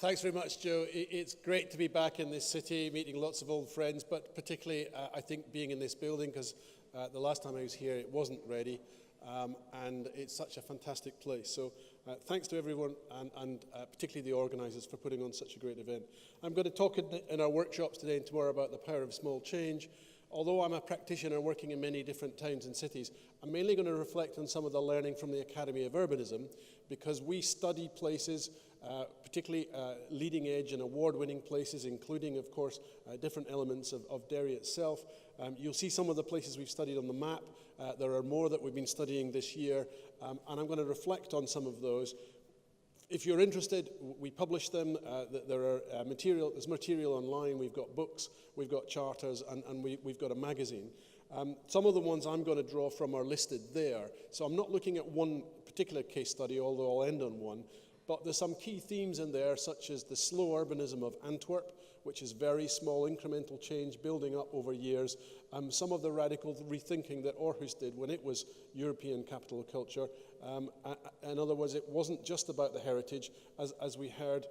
Thanks very much, Joe. It's great to be back in this city, meeting lots of old friends, but particularly, I think, being in this building, because the last time I was here, it wasn't ready, and it's such a fantastic place. So thanks to everyone, and particularly the organisers, for putting on such a great event. I'm going to talk in our workshops today and tomorrow about the power of small change. Although I'm a practitioner working in many different towns and cities, I'm mainly going to reflect on some of the learning from the Academy of Urbanism, because we study places, particularly leading edge and award-winning places, including, of course, different elements of Derry itself. You'll see some of the places we've studied on the map. There are more that we've been studying this year, and I'm going to reflect on some of those. If you're interested, we publish them. There's material online. We've got books, we've got charters, and we've got a magazine. Some of the ones I'm going to draw from are listed there. So I'm not looking at one particular case study, although I'll end on one. But there's some key themes in there, such as the slow urbanism of Antwerp, which is very small incremental change building up over years. Some of the radical rethinking that Aarhus did when it was European capital of culture. In other words, it wasn't just about the heritage, as we heard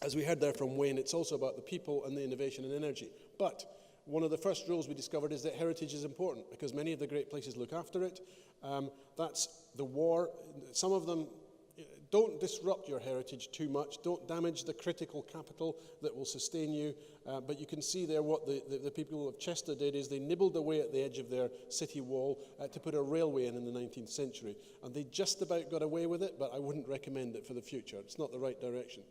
there from Wayne. It's also about the people and the innovation and energy. But one of the first rules we discovered is that heritage is important, because many of the great places look after it. That's the war. Some of them don't disrupt your heritage too much. Don't damage the critical capital that will sustain you. But you can see there what the people of Chester did is they nibbled away at the edge of their city wall to put a railway in the 19th century. And they just about got away with it, but I wouldn't recommend it for the future. It's not the right direction.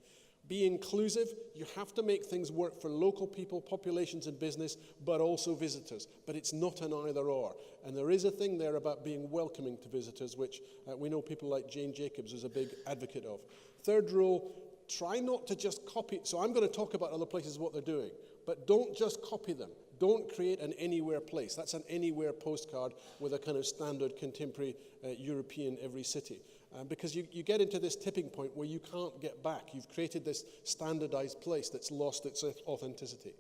Be inclusive. You have to make things work for local people, populations and business, but also visitors. But it's not an either or. And there is a thing there about being welcoming to visitors, which we know people like Jane Jacobs is a big advocate of. Third rule, try not to just copy. So I'm going to talk about other places, what they're doing, but don't just copy them. Don't create an anywhere place. That's an anywhere postcard with a kind of standard contemporary European every city. Because you get into this tipping point where you can't get back. You've created this standardized place that's lost its authenticity.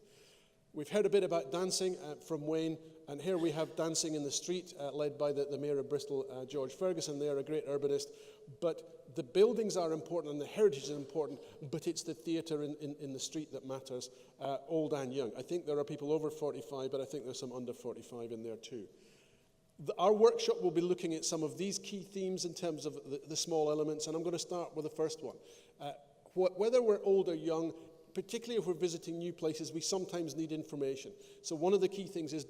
We've heard a bit about dancing from Wayne, and here we have dancing in the street, led by the Mayor of Bristol, George Ferguson. They're a great urbanist. But the buildings are important and the heritage is important, but it's the theatre in the street that matters, old and young. I think there are people over 45, but I think there's some under 45 in there too. Our workshop will be looking at some of these key themes in terms of the small elements, and I'm going to start with the first one. Whether we're old or young, particularly if we're visiting new places, we sometimes need information. So one of the key things is,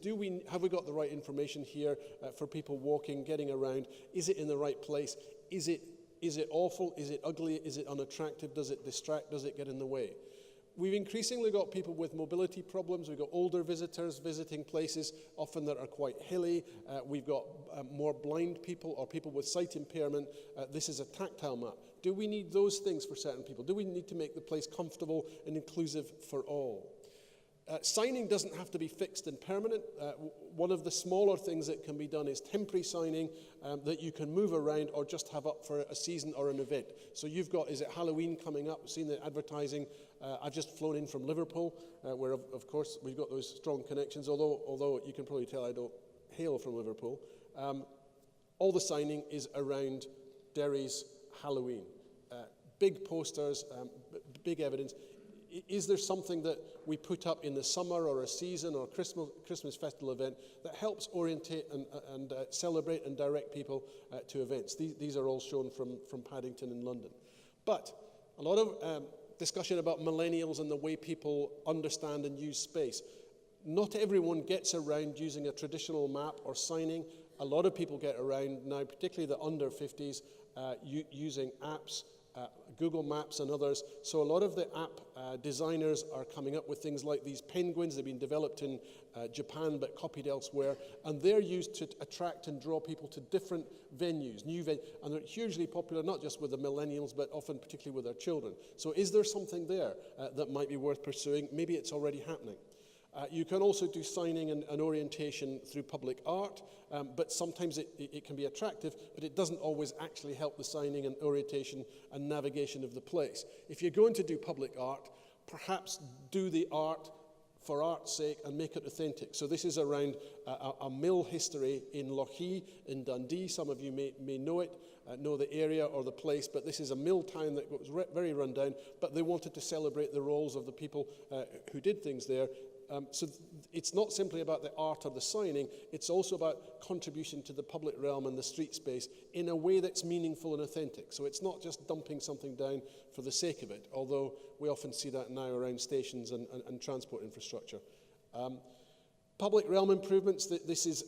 have we got the right information here for people walking, getting around? Is it in the right place? Is it awful? Is it ugly? Is it unattractive? Does it distract? Does it get in the way? We've increasingly got people with mobility problems. We've got older visitors visiting places, often that are quite hilly. We've got more blind people or people with sight impairment. This is a tactile map. Do we need those things for certain people? Do we need to make the place comfortable and inclusive for all? Signing doesn't have to be fixed and permanent. One of the smaller things that can be done is temporary signing that you can move around or just have up for a season or an event. So you've got, is it Halloween coming up? We've seen the advertising. I've just flown in from Liverpool, where, of course, we've got those strong connections, although you can probably tell I don't hail from Liverpool. All the signing is around Derry's Halloween. Big posters, big evidence. Is there something that we put up in the summer or a season or Christmas festival event that helps orientate and celebrate and direct people to events? These are all shown from Paddington in London. But a lot of discussion about millennials and the way people understand and use space. Not everyone gets around using a traditional map or signing. A lot of people get around now, particularly the under 50s, using apps, Google Maps and others. So a lot of the app designers are coming up with things like these penguins. They've been developed in Japan but copied elsewhere, and they're used to attract and draw people to different venues, and they're hugely popular, not just with the millennials, but often particularly with their children. So is there something there that might be worth pursuing? Maybe it's already happening. You can also do signing and orientation through public art, but sometimes it can be attractive, but it doesn't always actually help the signing and orientation and navigation of the place. If you're going to do public art, perhaps do the art for art's sake and make it authentic. So this is around a mill history in Lochee in Dundee. Some of you may know it, know the area or the place, but this is a mill town that was very run down, but they wanted to celebrate the roles of the people who did things there. So it's not simply about the art or the signing, it's also about contribution to the public realm and the street space in a way that's meaningful and authentic. So it's not just dumping something down for the sake of it, although we often see that now around stations and transport infrastructure. Public realm improvements, this is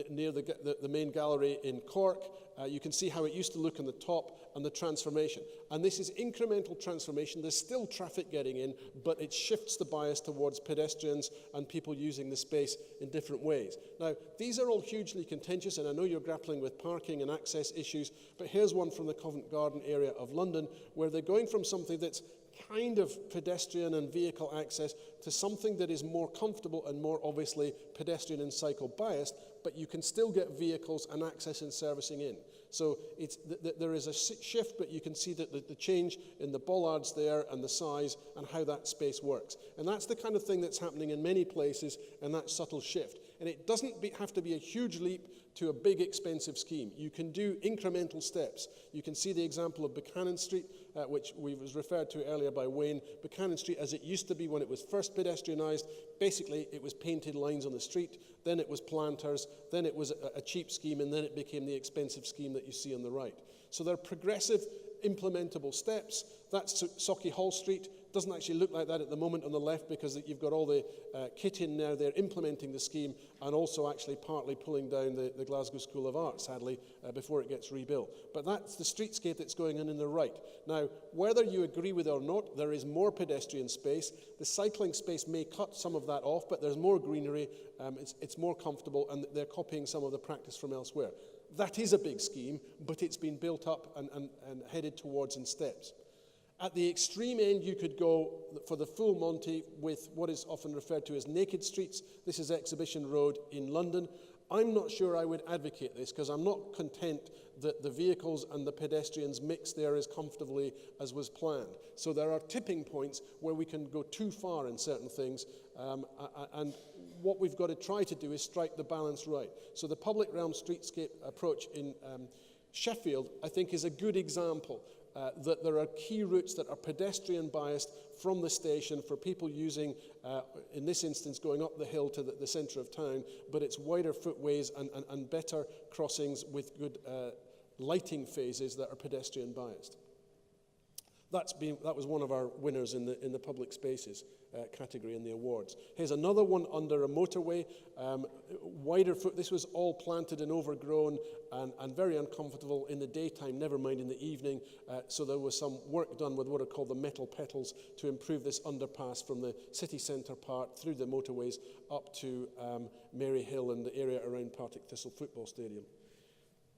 near the main gallery in Cork. You can see how it used to look on the top and the transformation. And this is incremental transformation. There's still traffic getting in, but it shifts the bias towards pedestrians and people using the space in different ways. Now, these are all hugely contentious, and I know you're grappling with parking and access issues, but here's one from the Covent Garden area of London, where they're going from something that's kind of pedestrian and vehicle access to something that is more comfortable and more obviously pedestrian and cycle biased, but you can still get vehicles and access and servicing in. So there is a shift, but you can see that the change in the bollards there and the size and how that space works. And that's the kind of thing that's happening in many places, and that subtle shift. And it doesn't have to be a huge leap to a big expensive scheme. You can do incremental steps. You can see the example of Buchanan Street, which was referred to earlier by Wayne. Buchanan Street, as it used to be when it was first pedestrianised, basically it was painted lines on the street, then it was planters, then it was a cheap scheme, and then it became the expensive scheme that you see on the right. So they're progressive, implementable steps. That's Sauchiehall Hall Street. Doesn't actually look like that at the moment on the left because you've got all the kit in now there implementing the scheme and also actually partly pulling down the Glasgow School of Art, sadly, before it gets rebuilt. But that's the streetscape that's going on the right. Now, whether you agree with it or not, there is more pedestrian space. The cycling space may cut some of that off, but there's more greenery, it's more comfortable, and they're copying some of the practice from elsewhere. That is a big scheme, but it's been built up and headed towards in steps. At the extreme end, you could go for the full Monty with what is often referred to as naked streets. This is Exhibition Road in London. I'm not sure I would advocate this because I'm not content that the vehicles and the pedestrians mix there as comfortably as was planned. So there are tipping points where we can go too far in certain things, and what we've got to try to do is strike the balance right. So the public realm streetscape approach in Sheffield, I think, is a good example. That there are key routes that are pedestrian biased from the station for people using, in this instance, going up the hill to the centre of town, but it's wider footways and better crossings with good lighting phases that are pedestrian biased. That was one of our winners in the public spaces category in the awards. Here's another one under a motorway, wider foot. This was all planted and overgrown and very uncomfortable in the daytime, never mind in the evening. So there was some work done with what are called the metal petals to improve this underpass from the city centre part through the motorways up to Mary Hill and the area around Partick Thistle Football Stadium.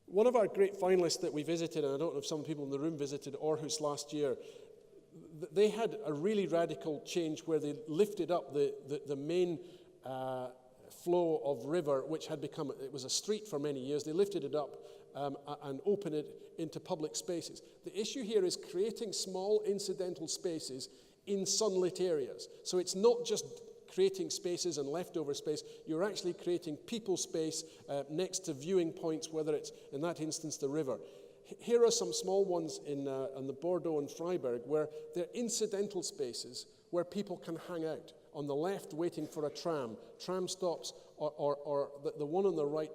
One of our great finalists that we visited, and I don't know if some people in the room visited Aarhus last year, they had a really radical change where they lifted up the main flow of river, which had become, it was a street for many years. They lifted it up and opened it into public spaces. The issue here is creating small incidental spaces in sunlit areas. So it's not just creating spaces and leftover space, you're actually creating people space next to viewing points, whether it's, in that instance, the river. Here are some small ones on the Bordeaux and Freiburg where they're incidental spaces where people can hang out. On the left, waiting for a tram stops, or the one on the right,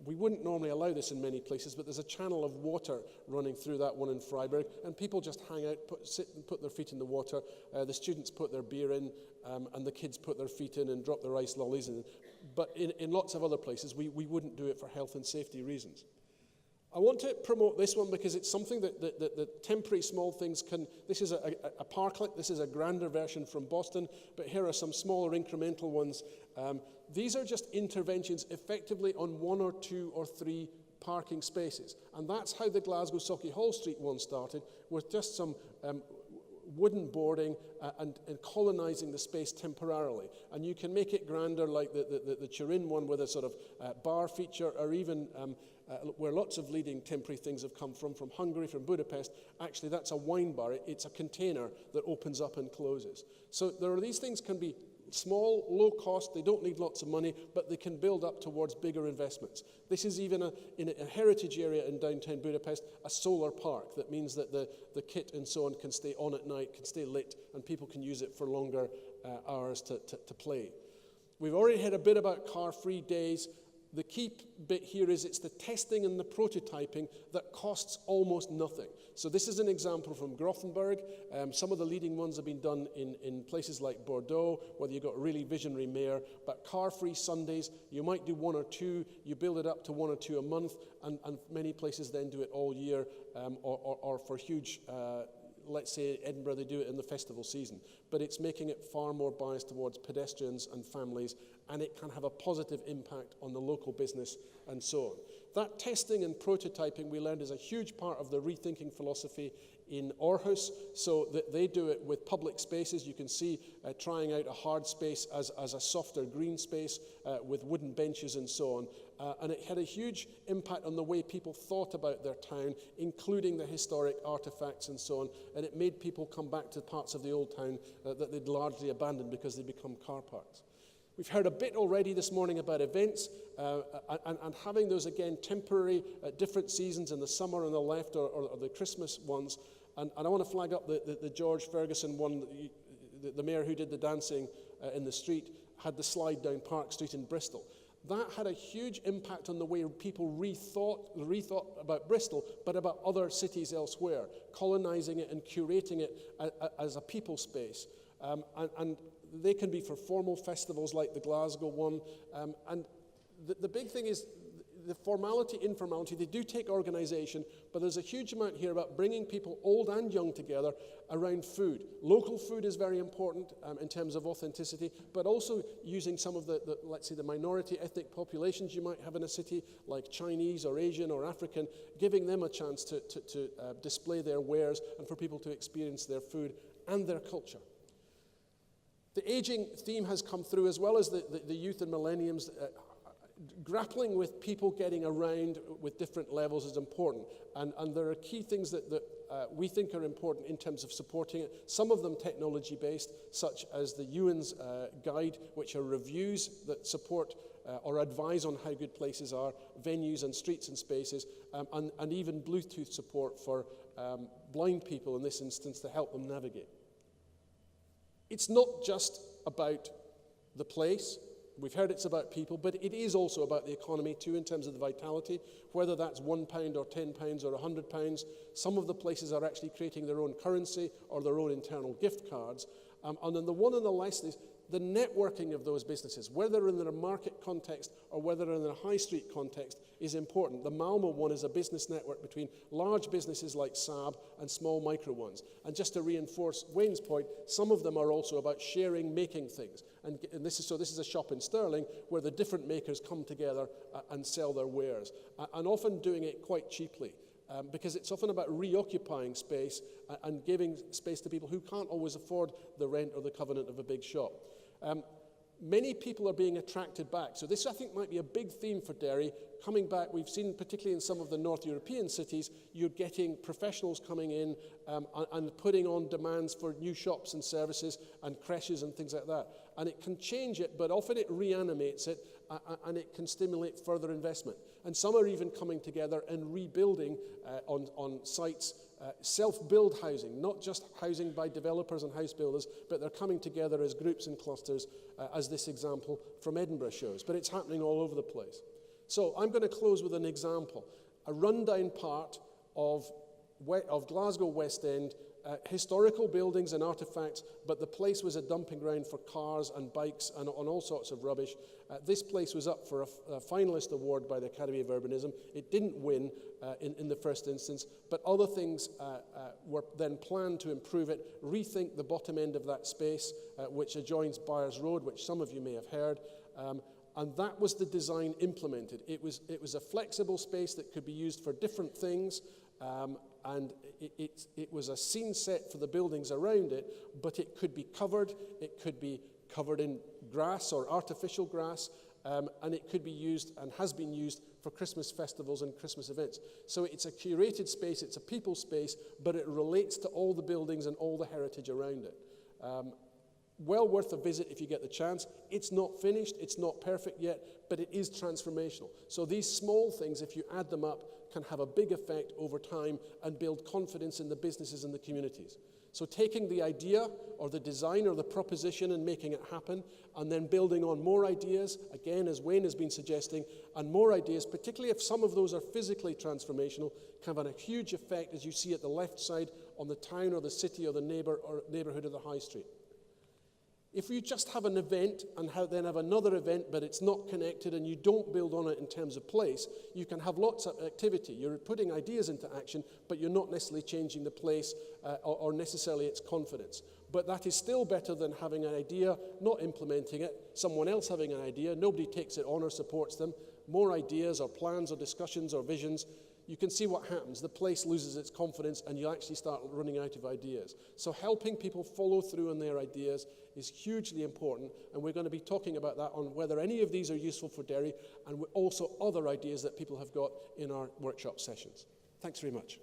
we wouldn't normally allow this in many places, but there's a channel of water running through that one in Freiburg, and people just hang out, sit and put their feet in the water. The students put their beer in, and the kids put their feet in and drop their ice lollies in. But in lots of other places, we wouldn't do it for health and safety reasons. I want to promote this one because it's something that temporary small things can. This is a parklet. This is a grander version from Boston, but here are some smaller incremental ones. These are just interventions effectively on 1 or 2 or 3 parking spaces. And that's how the Glasgow Sauchiehall Hall Street one started, with just some wooden boarding and colonising the space temporarily. And you can make it grander, like the Turin one with a sort of bar feature, or even where lots of leading temporary things have come from Hungary, from Budapest. Actually, that's a wine bar. It's a container that opens up and closes. So these things can be small, low cost, they don't need lots of money, but they can build up towards bigger investments. This is even in a heritage area in downtown Budapest, a solar park. That means that the kit and so on can stay on at night, can stay lit, and people can use it for longer hours to play. We've already heard a bit about car-free days. The key bit here is it's the testing and the prototyping that costs almost nothing. So this is an example from Gothenburg. Some of the leading ones have been done in places like Bordeaux, where you've got a really visionary mayor. But car-free Sundays, you might do one or two. You build it up to one or two a month, and many places then do it all year, or for huge, let's say Edinburgh, they do it in the festival season. But it's making it far more biased towards pedestrians and families, and it can have a positive impact on the local business and so on. That testing and prototyping we learned is a huge part of the rethinking philosophy in Aarhus, so that they do it with public spaces. You can see trying out a hard space as a softer green space with wooden benches and so on. And it had a huge impact on the way people thought about their town, including the historic artifacts and so on. And it made people come back to parts of the old town that they'd largely abandoned because they'd become car parks. We've heard a bit already this morning about events and having those, again, temporary at different seasons in the summer on the left or the Christmas ones. And I want to flag up the George Ferguson one, the mayor who did the dancing in the street, had the slide down Park Street in Bristol. That had a huge impact on the way people rethought about Bristol, but about other cities elsewhere, colonising it and curating it as a people space. And they can be for formal festivals like the Glasgow one. And the big thing is the formality, informality. They do take organisation, but there's a huge amount here about bringing people, old and young, together around food. Local food is very important in terms of authenticity, but also using some of the, let's say, the minority ethnic populations you might have in a city, like Chinese or Asian or African, giving them a chance to display their wares and for people to experience their food and their culture. The aging theme has come through, as well as the youth and millenniums. Grappling with people getting around with different levels is important. And there are key things that we think are important in terms of supporting it. Some of them technology-based, such as the Ewan's Guide, which are reviews that support or advise on how good places are, venues and streets and spaces, and even Bluetooth support for blind people in this instance to help them navigate. It's not just about the place. We've heard it's about people, but it is also about the economy too in terms of the vitality, whether that's £1 or £10 or £100. Some of the places are actually creating their own currency or their own internal gift cards. And then the one on the left is the networking of those businesses, whether in a market context or whether in a high street context, is important. The Malmo one is a business network between large businesses like Saab and small micro ones. And just to reinforce Wayne's point, some of them are also about sharing, making things. And this is a shop in Stirling where the different makers come together and sell their wares, and often doing it quite cheaply. Because it's often about reoccupying space and giving space to people who can't always afford the rent or the covenant of a big shop. Many people are being attracted back. So this, I think, might be a big theme for Derry. Coming back, we've seen, particularly in some of the North European cities, you're getting professionals coming in and putting on demands for new shops and services and creches and things like that. And it can change it, but often it reanimates it, and it can stimulate further investment. And some are even coming together and rebuilding on sites, self-build housing, not just housing by developers and house builders, but they're coming together as groups and clusters, as this example from Edinburgh shows. But it's happening all over the place. So I'm going to close with an example, a rundown part of Glasgow West End, historical buildings and artifacts, but the place was a dumping ground for cars and bikes and on all sorts of rubbish. This place was up for a finalist award by the Academy of Urbanism. It didn't win in the first instance, but other things were then planned to improve it, rethink the bottom end of that space, which adjoins Byres Road, which some of you may have heard. And that was the design implemented. It was a flexible space that could be used for different things, and it was a scene set for the buildings around it, but it could be covered in grass or artificial grass, and it could be used and has been used for Christmas festivals and Christmas events. So it's a curated space, it's a people space, but it relates to all the buildings and all the heritage around it. Well worth a visit if you get the chance. It's not finished, it's not perfect yet, but it is transformational. So these small things, if you add them up, can have a big effect over time and build confidence in the businesses and the communities. So taking the idea or the design or the proposition and making it happen, and then building on more ideas, again, as Wayne has been suggesting, and more ideas, particularly if some of those are physically transformational, can have a huge effect, as you see at the left side, on the town or the city or the neighbourhood of the high street. If you just have an event and then have another event, but it's not connected and you don't build on it in terms of place, you can have lots of activity. You're putting ideas into action, but you're not necessarily changing the place or necessarily its confidence. But that is still better than having an idea, not implementing it, someone else having an idea, nobody takes it on or supports them, more ideas or plans or discussions or visions. You can see what happens. The place loses its confidence and you actually start running out of ideas. So helping people follow through on their ideas is hugely important, and we're going to be talking about that on whether any of these are useful for Derry and also other ideas that people have got in our workshop sessions. Thanks very much.